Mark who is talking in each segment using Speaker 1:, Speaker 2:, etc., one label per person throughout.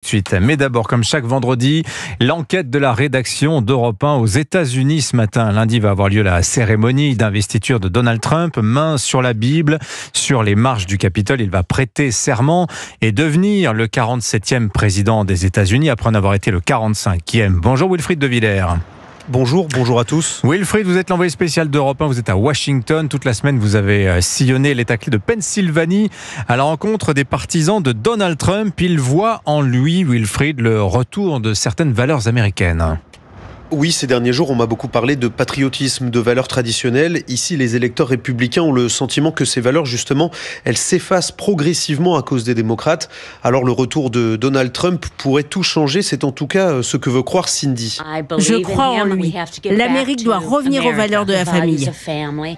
Speaker 1: suite. Mais d'abord, comme chaque vendredi, l'enquête de la rédaction d'Europe 1 aux États-Unis ce matin. Lundi va avoir lieu la cérémonie d'investiture de Donald Trump. Main sur la Bible, sur les marches du Capitole. Il va prêter serment et devenir le 47e président des États-Unis après en avoir été le 45e. Bonjour Wilfried de Villers.
Speaker 2: Bonjour à tous.
Speaker 1: Wilfried, vous êtes l'envoyé spécial d'Europe 1, vous êtes à Washington. Toute la semaine, vous avez sillonné l'État clé de Pennsylvanie à la rencontre des partisans de Donald Trump. Ils voient en lui, Wilfried, le retour de certaines valeurs américaines.
Speaker 2: Oui, ces derniers jours, on m'a beaucoup parlé de patriotisme, de valeurs traditionnelles. Ici, les électeurs républicains ont le sentiment que ces valeurs, justement, elles s'effacent progressivement à cause des démocrates. Alors, le retour de Donald Trump pourrait tout changer. C'est en tout cas ce que veut croire Cindy.
Speaker 3: Je crois en lui. L'Amérique doit revenir aux valeurs de la famille.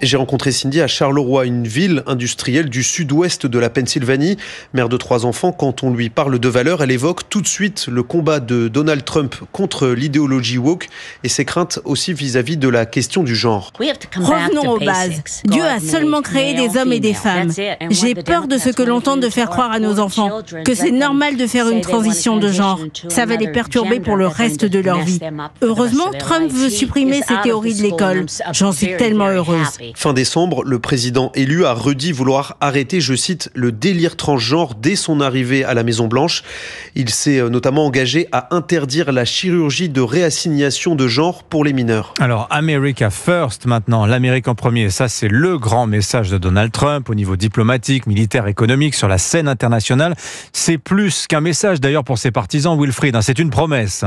Speaker 2: J'ai rencontré Cindy à Charleroi, une ville industrielle du sud-ouest de la Pennsylvanie. Mère de 3 enfants, quand on lui parle de valeurs, elle évoque tout de suite le combat de Donald Trump contre l'idéologie woke et ses craintes aussi vis-à-vis de la question du genre.
Speaker 3: Revenons aux bases. Dieu a seulement créé des hommes et des femmes. J'ai peur de ce que l'on tente de faire croire à nos enfants, que c'est normal de faire une transition de genre. Ça va les perturber pour le reste de leur vie. Heureusement, Trump veut supprimer ces théories de l'école. J'en suis tellement heureuse.
Speaker 2: Fin décembre, le président élu a redit vouloir arrêter, je cite, le délire transgenre dès son arrivée à la Maison-Blanche. Il s'est notamment engagé à interdire la chirurgie de réassignation de genre pour les mineurs.
Speaker 1: Alors, America First maintenant, l'Amérique en premier, ça c'est le grand message de Donald Trump au niveau diplomatique, militaire, économique, sur la scène internationale. C'est plus qu'un message d'ailleurs pour ses partisans, Wilfried, c'est une promesse.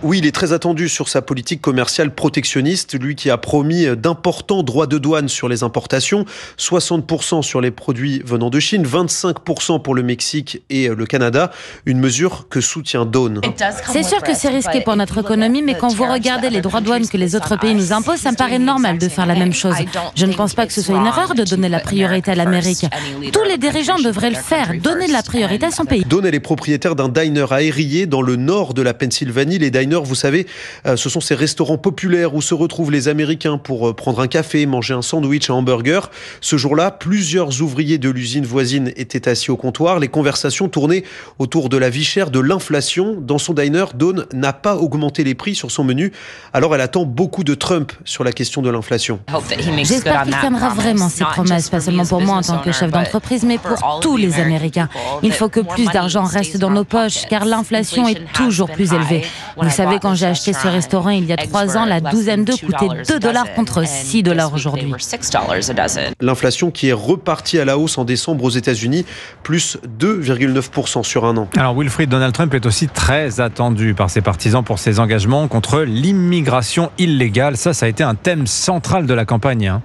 Speaker 2: Oui, il est très attendu sur sa politique commerciale protectionniste, lui qui a promis d'importants droits de douane sur les importations, 60% sur les produits venant de Chine, 25% pour le Mexique et le Canada, une mesure que soutient Dawn.
Speaker 4: C'est sûr que c'est risqué pour notre économie, mais quand vous regardez les droits de douane que les autres pays nous imposent, ça me paraît normal de faire la même chose. Je ne pense pas que ce soit une erreur de donner la priorité à l'Amérique. Tous les dirigeants devraient le faire, donner de la priorité à son pays.
Speaker 2: Dawn, elle est propriétaire d'un diner à Erié dans le nord de la Pennsylvanie. Les diners, vous savez, ce sont ces restaurants populaires où se retrouvent les Américains pour prendre un café, manger un sandwich, un hamburger. Ce jour-là, plusieurs ouvriers de l'usine voisine étaient assis au comptoir. Les conversations tournaient autour de la vie chère, de l'inflation. Dans son diner, Dawn n'a pas augmenté les prix sur son menu. Alors elle attend beaucoup de Trump sur la question de l'inflation.
Speaker 4: J'espère qu'il tiendra vraiment ses promesses, pas seulement pour moi en tant que chef d'entreprise, mais pour tous les Américains. Il faut que plus d'argent reste dans nos poches, car l'inflation est toujours plus élevée. Vous savez, quand j'ai acheté ce restaurant il y a 3 ans, la douzaine d'œufs coûtait $2 contre $6 aujourd'hui.
Speaker 2: L'inflation qui est repartie à la hausse en décembre aux États-Unis, plus 2,9% sur un an.
Speaker 1: Alors Wilfried, Donald Trump est aussi très attendu par ses partisans pour ses engagements contre l'immigration illégale. Ça a été un thème central de la campagne.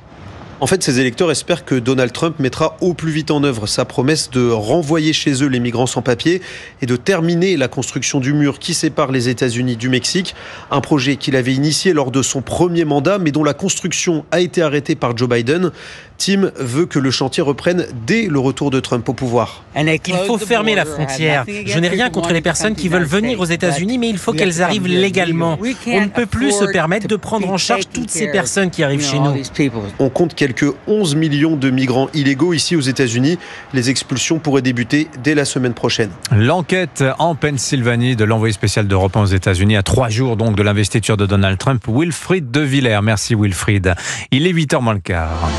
Speaker 2: En fait, ces électeurs espèrent que Donald Trump mettra au plus vite en œuvre sa promesse de renvoyer chez eux les migrants sans papier et de terminer la construction du mur qui sépare les États-Unis du Mexique. Un projet qu'il avait initié lors de son premier mandat, mais dont la construction a été arrêtée par Joe Biden. Tim veut que le chantier reprenne dès le retour de Trump au pouvoir.
Speaker 5: Il faut fermer la frontière. Je n'ai rien contre les personnes qui veulent venir aux États-Unis, mais il faut qu'elles arrivent légalement. On ne peut plus se permettre de prendre en charge toutes ces personnes qui arrivent chez nous.
Speaker 2: On compte quelques 11 millions de migrants illégaux ici aux États-Unis. Les expulsions pourraient débuter dès la semaine prochaine.
Speaker 1: L'enquête en Pennsylvanie de l'envoyé spécial d'Europe 1 aux États-Unis à 3 jours donc de l'investiture de Donald Trump, Wilfried de Villers. Merci Wilfried. Il est 8h moins le quart.